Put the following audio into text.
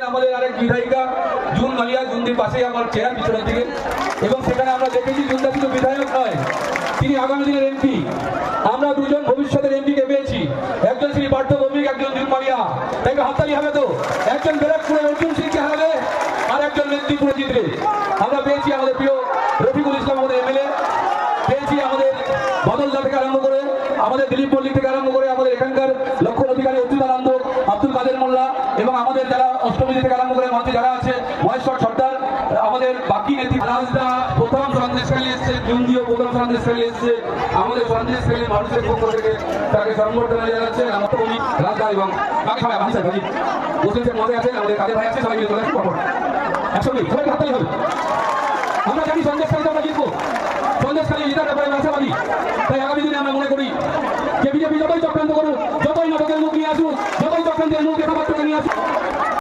আমাদের আরেক বিধায়িকা জুন মালিয়া, জুনদির পাশেই আমার চেয়ার পিছনের দিকে, এবং সেখানে আমরা দেখেছি জুনদা শুধু বিধায়ক নয়, তিনি আগামী দিনের এমপি। আমরা দুজন ভবিষ্যতের এমপিকে পেয়েছি, একজন শ্রী পার্থ ভৌমিক, একজন জুন মালিয়া। তাই হাততালি হবে তো? একজন ব্যারাকপুরে অর্জুন সিংকে হারাবে আর একজন মেদিনীপুরে জিতবে। আমরা পেয়েছি আমাদের প্রিয় রফিকুল ইসলাম আমাদের এমএলএ, পেয়েছি আমাদের বদলদা থেকে আরম্ভ করে, আমাদের দিলীপ মল্লিক থেকে আরম্ভ করে, আমাদের এখানকার লক্ষ্য অধিকারী অচ্যুতানন্দ, আব্দুল কাদের মোল্লা, এবং আমাদের যারা অষ্টমী থেকে আরম্ভ করে মঞ্চে যারা আছে, মহেশ্বর সর্দার, আমাদের বাকি নেত্রী রাজদা প্রথম সন্দেশখালী এসছে, জুন্দিও প্রথম সন্দেশখালী এসছে। আমাদের সন্দেশখালী মানুষের পক্ষ থেকে তাকে সম্বর্ধনা জানাচ্ছে আমার কবি রাজদা এবং বাকি সবাই ভাই ভাই মুসলিমদের মধ্যে আছেন, আমাদের কাদের ভাই আছে, সবাই মিলে চলে আসুন পরপর একসঙ্গে সবাইকে হাততালি হবে। আমরা জানি সন্দেশখালীতে আমরা জিতবো, সন্দেশখালী জেতার ব্যাপারে আশাবাদী। তাই আগামী দিনে আমরা মনে করি যে বিজেপি যতই চক্রান্ত করুক, যতই নাটকের মুখ নিয়ে আসুক,